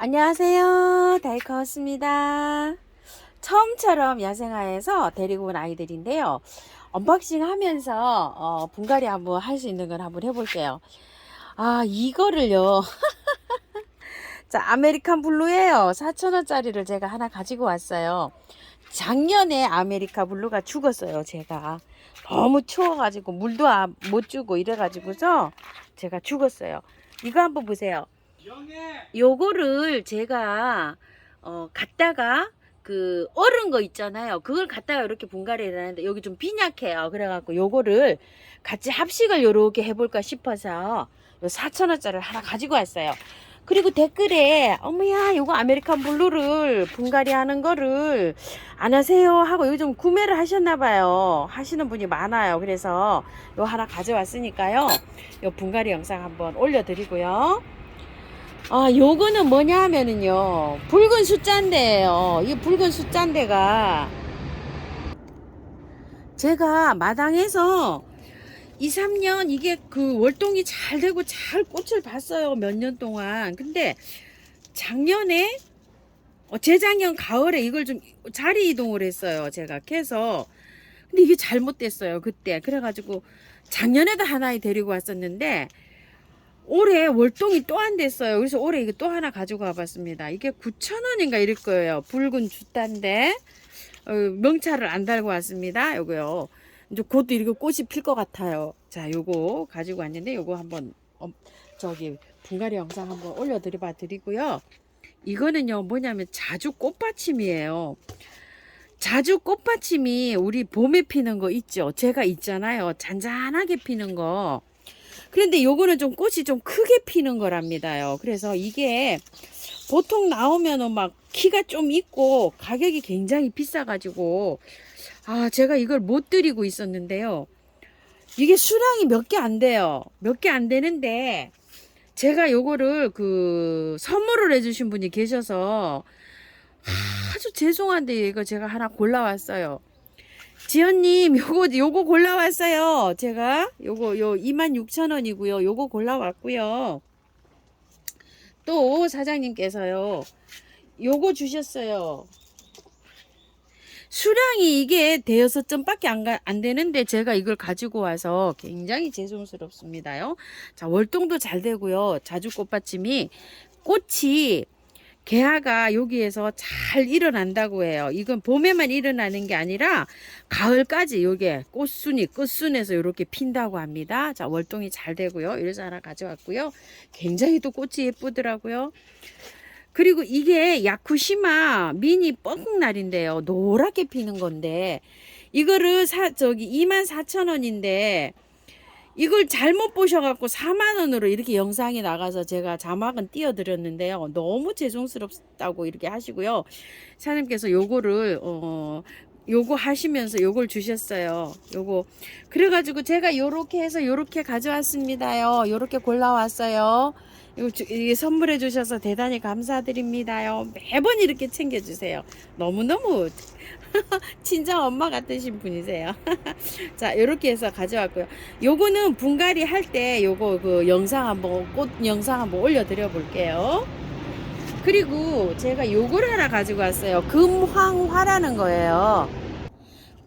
안녕하세요. 다이커스입니다. 처음처럼 야생화에서 데리고 온 아이들인데요. 언박싱 하면서 분갈이 한번 할 수 있는 걸 한번 해볼게요. 이거를요. 자, 아메리칸 블루예요. 4,000원짜리를 제가 하나 가지고 왔어요. 작년에 아메리카 블루가 죽었어요. 제가 너무 추워가지고 물도 못 주고 이래가지고서 제가 죽었어요. 이거 한번 보세요. 요거를 제가 갖다가 그 얼은 거 있잖아요. 그걸 갖다가 이렇게 분갈이를 하는데 여기 좀 빈약해요. 그래갖고 요거를 같이 합식을 요렇게 해볼까 싶어서 요 4,000원짜리를 하나 가지고 왔어요. 그리고 댓글에 어머야 요거 아메리칸 블루를 분갈이 하는 거를 안 하세요 하고 요즘 구매를 하셨나봐요. 하시는 분이 많아요. 그래서 요 하나 가져왔으니까요. 요 분갈이 영상 한번 올려드리고요. 요거는 뭐냐 하면은요, 붉은 숫자인데요. 이 붉은 숫자인데가 제가 마당에서 2, 3년 이게 그 월동이 잘 되고 잘 꽃을 봤어요. 몇 년 동안. 근데 작년에, 재작년 가을에 이걸 좀 자리 이동을 했어요. 제가 캐서. 근데 이게 잘못됐어요. 그때. 그래가지고 작년에도 하나 데리고 왔었는데, 올해 월동이 또 안 됐어요. 그래서 올해 이거 또 하나 가지고 와봤습니다. 이게 9,000원인가 이럴 거예요. 붉은 주단데 명찰을 안 달고 왔습니다. 요거요. 이제 곧 이렇게 꽃이 필 것 같아요. 자, 요거 가지고 왔는데 요거 한번 분갈이 영상 한번 올려드려 드리고요. 이거는요 뭐냐면 자주 꽃받침이에요. 자주 꽃받침이 우리 봄에 피는 거 있죠. 제가 있잖아요. 잔잔하게 피는 거. 그런데 요거는 좀 꽃이 좀 크게 피는 거랍니다요. 그래서 이게 보통 나오면은 막 키가 좀 있고 가격이 굉장히 비싸가지고 제가 이걸 못 드리고 있었는데요. 이게 수량이 몇 개 안 돼요. 몇 개 안 되는데 제가 요거를 선물을 해주신 분이 계셔서 아주 죄송한데 이거 제가 하나 골라왔어요. 지연님, 요거 골라왔어요. 제가 요 26,000원이고요. 요거 골라왔고요. 또 사장님께서요. 요거 주셨어요. 수량이 이게 대여섯 점밖에 안 되는데 제가 이걸 가지고 와서 굉장히 죄송스럽습니다요. 자, 월동도 잘 되고요. 자주 꽃받침이 꽃이 개화가 여기에서 잘 일어난다고 해요. 이건 봄에만 일어나는 게 아니라 가을까지 요게 꽃순이 끝순에서 이렇게 핀다고 합니다. 자, 월동이 잘 되고요. 이래서 하나 가져왔고요. 굉장히 또 꽃이 예쁘더라고요. 그리고 이게 야쿠시마 미니 뻐국날인데요. 노랗게 피는 건데 이거를 24,000원인데 이걸 잘못 보셔갖고 4만원으로 이렇게 영상이 나가서 제가 자막은 띄워드렸는데요. 너무 죄송스럽다고 이렇게 하시고요. 사장님께서 요거를 요거 하시면서 요걸 주셨어요. 요거 그래가지고 제가 요렇게 해서 요렇게 가져왔습니다요. 요렇게 골라왔어요. 이게 선물해 주셔서 대단히 감사드립니다요. 매번 이렇게 챙겨주세요. 너무너무 친정 엄마 같으신 분이세요. 자, 이렇게 해서 가져왔고요. 요거는 분갈이 할 때 요거 꽃 영상 한번 올려드려 볼게요. 그리고 제가 요걸 하나 가지고 왔어요. 금황화라는 거예요.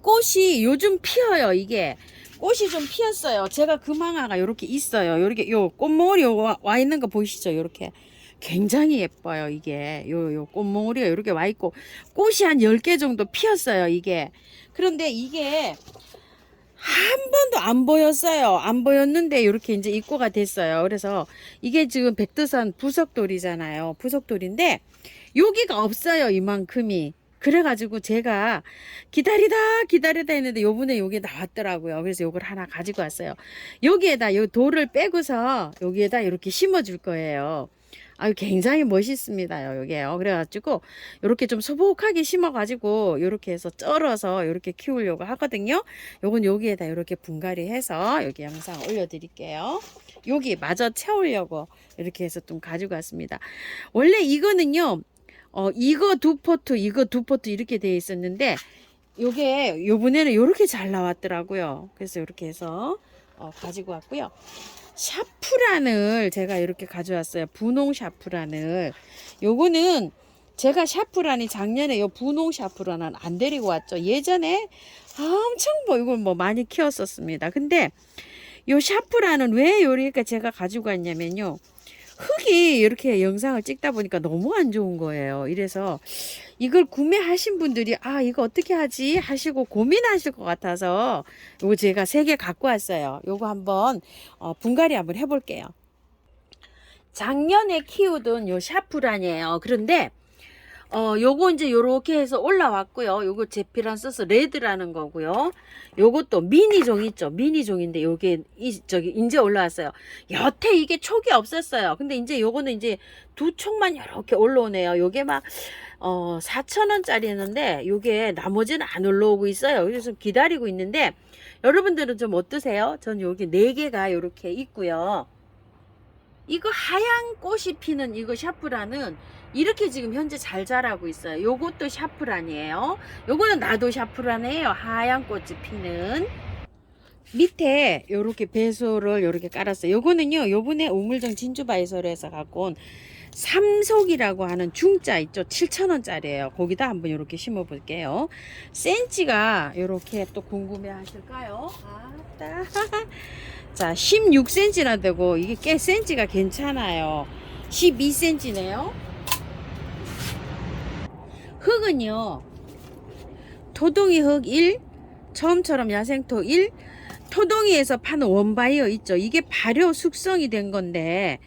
꽃이 요즘 피어요. 이게 꽃이 좀 피었어요. 제가 금황화가 요렇게 있어요. 요렇게 요 꽃몽울이 와 있는 거 보이시죠? 요렇게 굉장히 예뻐요. 이게 요 꽃몽울이가 이렇게 와 있고 꽃이 한 10개 정도 피었어요. 이게 그런데 이게 한 번도 안 보였어요. 안 보였는데 이렇게 이제 입고가 됐어요. 그래서 이게 지금 백두산 부석돌이잖아요. 부석돌인데 여기가 없어요. 이만큼이. 그래가지고 제가 기다리다 했는데 요번에 요게 나왔더라고요. 그래서 요걸 하나 가지고 왔어요. 여기에다 요 돌을 빼고서 여기에다 이렇게 심어 줄 거예요. 굉장히 멋있습니다요, 요게요. 그래가지고, 요렇게 좀 소복하게 심어가지고, 요렇게 해서 쩔어서 요렇게 키우려고 하거든요. 요건 여기에다 이렇게 분갈이 해서, 여기 영상 올려드릴게요. 여기 마저 채우려고 이렇게 해서 좀 가지고 왔습니다. 원래 이거는요, 이거 두 포트, 이거 두 포트 이렇게 되어 있었는데, 요번에는 요렇게 잘 나왔더라고요. 그래서 요렇게 해서, 가지고 왔고요. 샤프란을 제가 이렇게 가져왔어요. 분홍 샤프란을. 요거는 제가 샤프란이 작년에 요 분홍 샤프란은 안 데리고 왔죠. 예전에 엄청 뭐 이걸 뭐 많이 키웠었습니다. 근데 요 샤프란은 왜 요리니까 제가 가지고 왔냐면요. 흙이 이렇게 영상을 찍다 보니까 너무 안 좋은 거예요. 이래서 이걸 구매하신 분들이 아 이거 어떻게 하지 하시고 고민하실 것 같아서 요거 제가 3개 갖고 왔어요. 요거 한번 분갈이 한번 해볼게요. 작년에 키우던 요 샤프란이에요. 그런데 요거 이제 요렇게 해서 올라왔고요. 요거 제피란 써서 레드라는 거고요. 요것도 미니종 있죠. 미니종인데 요게 저기 이제 올라왔어요. 여태 이게 촉이 없었어요. 근데 이제 요거는 이제 2촉만 이렇게 올라오네요. 요게 막 4,000원짜리였는데 요게 나머지는 안 올라오고 있어요. 그래서 기다리고 있는데 여러분들은 좀 어떠세요? 전 여기 4개가 요렇게 있고요. 이거 하얀 꽃이 피는 이거 샤프란은 이렇게 지금 현재 잘 자라고 있어요. 요것도 샤프란이에요. 요거는 나도 샤프란이에요. 하얀 꽃이 피는. 밑에 요렇게 배소를 요렇게 깔았어요. 요거는요, 요번에 우물정 진주바이소에서 갖고 온 삼속이라고 하는 중자 있죠. 7,000원짜리예요. 거기다 한번 요렇게 심어 볼게요. 센치가 요렇게 또 궁금해 하실까요? 아따. 자, 16cm나 되고 이게 꽤 센치가 괜찮아요. 12cm네요. 흙은요, 토동이 흙 1, 처음처럼 야생토 1, 토동이에서 파는 원바이어 있죠. 이게 발효 숙성이 된 건데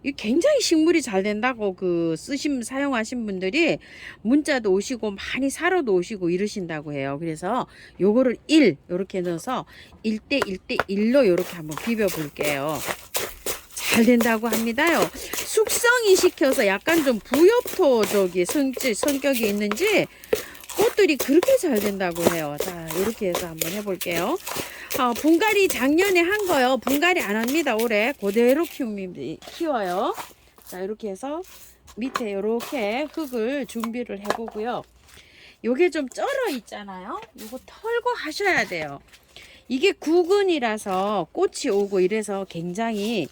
이 굉장히 식물이 잘 된다고 사용하신 분들이 문자도 오시고 많이 사러도 오시고 이러신다고 해요. 그래서 요거를 1 요렇게 넣어서 1대 1대 1로 요렇게 한번 비벼 볼게요. 잘 된다고 합니다요. 숙성이 시켜서 약간 좀 부엽토 성격이 있는지 꽃들이 그렇게 잘 된다고 해요. 자, 이렇게 해서 한번 해볼게요. 분갈이 작년에 한 거요. 분갈이 안 합니다. 올해 그대로 키워요. 자, 이렇게 해서 밑에 이렇게 흙을 준비를 해보고요. 요게 좀 쩔어 있잖아요. 이거 털고 하셔야 돼요. 이게 구근이라서 꽃이 오고 이래서 굉장히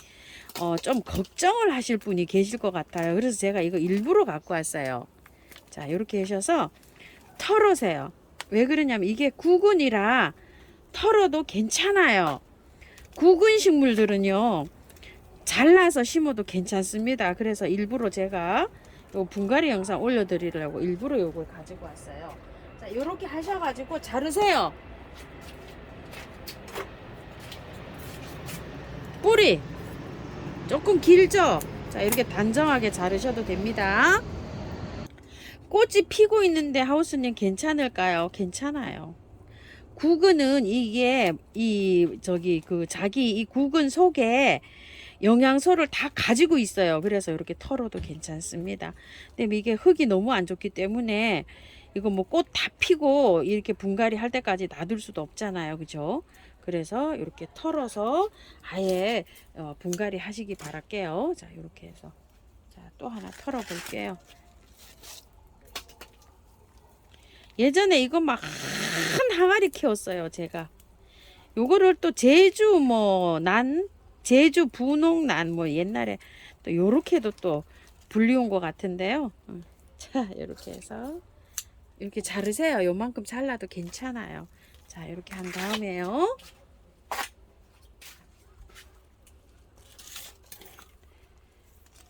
좀 걱정을 하실 분이 계실 것 같아요. 그래서 제가 이거 일부러 갖고 왔어요. 자, 이렇게 하셔서 털으세요. 왜 그러냐면 이게 구근이라 털어도 괜찮아요. 구근 식물들은요, 잘라서 심어도 괜찮습니다. 그래서 일부러 제가 요 분갈이 영상 올려드리려고 일부러 요걸 가지고 왔어요. 자, 요렇게 하셔가지고 자르세요. 뿌리 조금 길죠? 자, 이렇게 단정하게 자르셔도 됩니다. 꽃이 피고 있는데 하우스님 괜찮을까요? 괜찮아요. 구근은 이게 자기 이 구근 속에 영양소를 다 가지고 있어요. 그래서 이렇게 털어도 괜찮습니다. 근데 이게 흙이 너무 안 좋기 때문에 이거 뭐 꽃 다 피고 이렇게 분갈이 할 때까지 놔둘 수도 없잖아요. 그죠? 그래서 이렇게 털어서 아예 분갈이 하시기 바랄게요. 자, 이렇게 해서 자, 또 하나 털어 볼게요. 예전에 이거 막 한 항아리 키웠어요. 제가 요거를 또 제주 분홍난 뭐 옛날에 또 요렇게도 또 불리운 것 같은데요. 자, 이렇게 해서 이렇게 자르세요. 요만큼 잘라도 괜찮아요. 자, 이렇게 한 다음에요.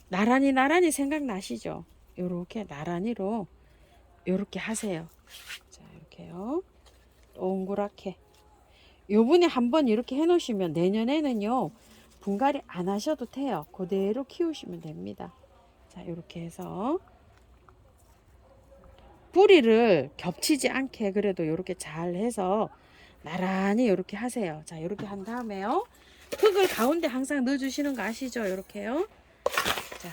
나란히 생각나시죠? 요렇게 나란히로 요렇게 하세요. 자, 이렇게요. 동그랗게. 요번에 한번 이렇게 해 놓으시면 내년에는요, 분갈이 안 하셔도 돼요. 그대로 키우시면 됩니다. 자, 이렇게 해서 뿌리를 겹치지 않게 그래도 이렇게 잘 해서 나란히 이렇게 하세요. 자, 이렇게 한 다음에요. 흙을 가운데 항상 넣어 주시는 거 아시죠? 이렇게요. 자,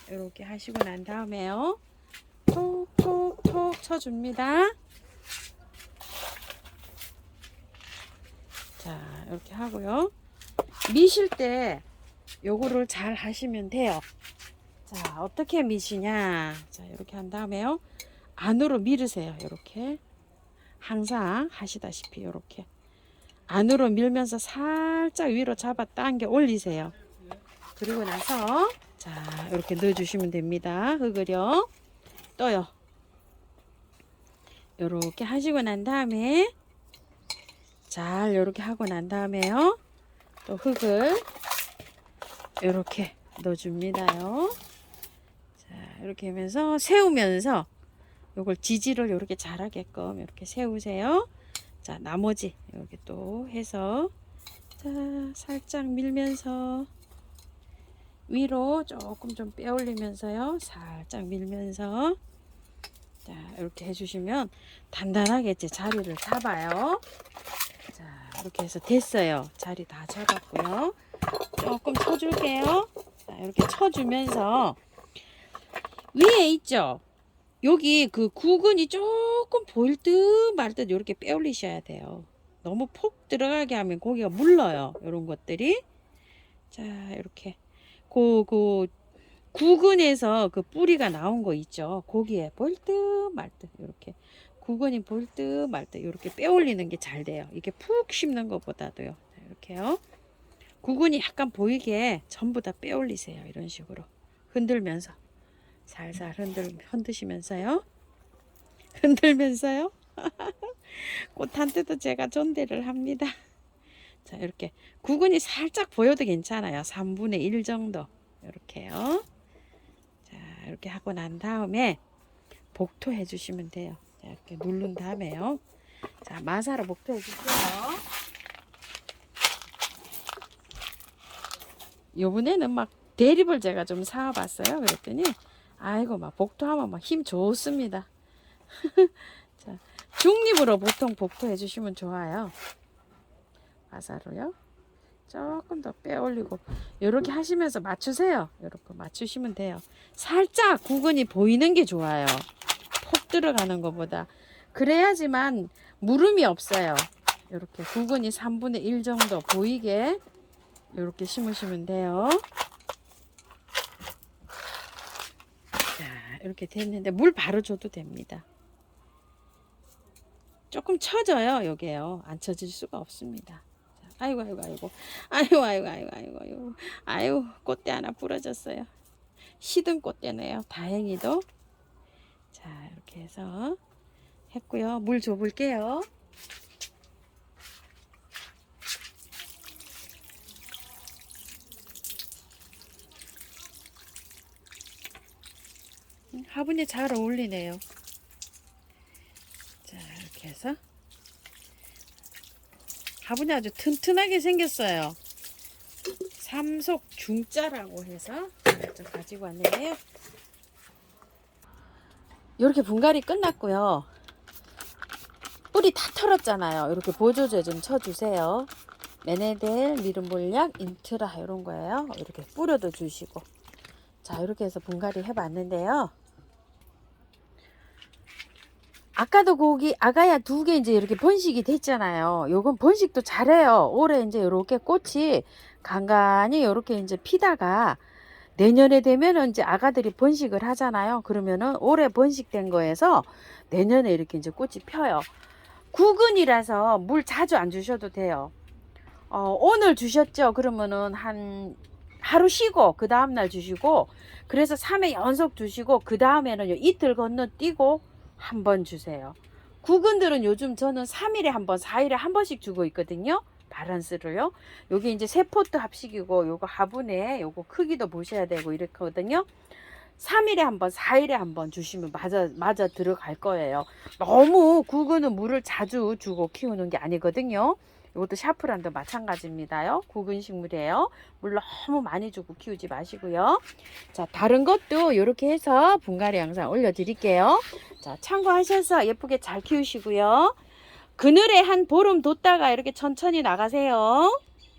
이렇게 하시고 난 다음에요. 톡톡톡 쳐줍니다. 자, 이렇게 하고요. 미실 때 요거를 잘 하시면 돼요. 자, 어떻게 미시냐. 자, 이렇게 한 다음에요. 안으로 밀으세요. 이렇게. 항상 하시다시피 이렇게 안으로 밀면서 살짝 위로 잡아 당겨 올리세요. 그리고 나서 자 이렇게 넣어주시면 됩니다. 흙을요. 떠요. 요렇게 하시고 난 다음에 잘 요렇게 하고 난 다음에요. 또 흙을 요렇게 넣어줍니다요. 자 이렇게 하면서 세우면서 요걸 지지를 요렇게 잘하게끔 이렇게 세우세요. 자 나머지 이렇게 또 해서 자 살짝 밀면서 위로 조금 좀 빼올리면서요. 살짝 밀면서 자 이렇게 해주시면 단단하게 제 자리를 잡아요. 자 이렇게 해서 됐어요. 자리 다 잡았고요. 조금 쳐줄게요. 자 이렇게 쳐주면서 위에 있죠. 여기 그 구근이 조금 보일 듯 말 듯 이렇게 빼올리셔야 돼요. 너무 폭 들어가게 하면 고기가 물러요. 이런 것들이. 자 이렇게 그 구근에서 그 뿌리가 나온 거 있죠. 고기에 보일 듯 말 듯 이렇게 구근이 보일 듯 말 듯 이렇게 빼올리는 게 잘 돼요. 이게 푹 씹는 것보다도요. 이렇게요. 구근이 약간 보이게 전부 다 빼올리세요. 이런 식으로 흔들면서 살살 흔드시면서요. 흔들면서요. 꽃한테도 제가 존대를 합니다. 자 이렇게 구근이 살짝 보여도 괜찮아요. 3분의 1 정도 이렇게요. 자 이렇게 하고 난 다음에 복토 해주시면 돼요. 자, 이렇게 누른 다음에요. 자 마사로 복토 해주세요. 요번에는 막 대립을 제가 좀 사와봤어요. 그랬더니 아이고 막 복토하면 막 힘 좋습니다. 자 중립으로 보통 복토 해주시면 좋아요. 마사로요. 조금 더 빼올리고 이렇게 하시면서 맞추세요. 이렇게 맞추시면 돼요. 살짝 구근이 보이는 게 좋아요. 폭 들어가는 것보다. 그래야지만 물음이 없어요. 이렇게 구근이 3분의 1 정도 보이게 이렇게 심으시면 돼요. 자 이렇게 됐는데 물 바로 줘도 됩니다. 조금 쳐져요. 요게요. 안 쳐질 수가 없습니다. 아이고 아이고 꽃대 하나 부러졌어요. 시든 꽃대네요. 다행히도. 자 이렇게 해서 했고요. 물 줘볼게요. 화분에 잘 어울리네요. 자 이렇게 해서 화분이 아주 튼튼하게 생겼어요. 삼속 중자라고 해서 좀 가지고 왔는데요. 이렇게 분갈이 끝났고요. 뿌리 다 털었잖아요. 이렇게 보조제 좀 쳐주세요. 메네델, 미름볼약, 인트라 이런 거예요. 이렇게 뿌려도 주시고. 자 이렇게 해서 분갈이 해봤는데요. 아까도 고기 아가야 2개 이제 이렇게 번식이 됐잖아요. 요건 번식도 잘해요. 올해 이제 이렇게 꽃이 간간히 이렇게 이제 피다가 내년에 되면은 이제 아가들이 번식을 하잖아요. 그러면은 올해 번식된 거에서 내년에 이렇게 이제 꽃이 펴요. 구근이라서 물 자주 안 주셔도 돼요. 오늘 주셨죠? 그러면은 한 하루 쉬고 그 다음날 주시고 그래서 3회 연속 주시고 그 다음에는 이틀 건너뛰고 한번 주세요. 구근들은 요즘 저는 3일에 한 번, 4일에 한 번씩 주고 있거든요. 바란스를요. 여기 이제 3포트 합식이고 요거 화분에 요거 크기도 보셔야 되고 이렇거든요. 3일에 한 번, 4일에 한 번 주시면 맞아 들어갈 거예요. 너무 구근은 물을 자주 주고 키우는 게 아니거든요. 이것도 샤프란도 마찬가지입니다요. 구근 식물이에요. 물 너무 많이 주고 키우지 마시고요. 자, 다른 것도 이렇게 해서 분갈이 영상 올려드릴게요. 자, 참고하셔서 예쁘게 잘 키우시고요. 그늘에 한 보름 뒀다가 이렇게 천천히 나가세요.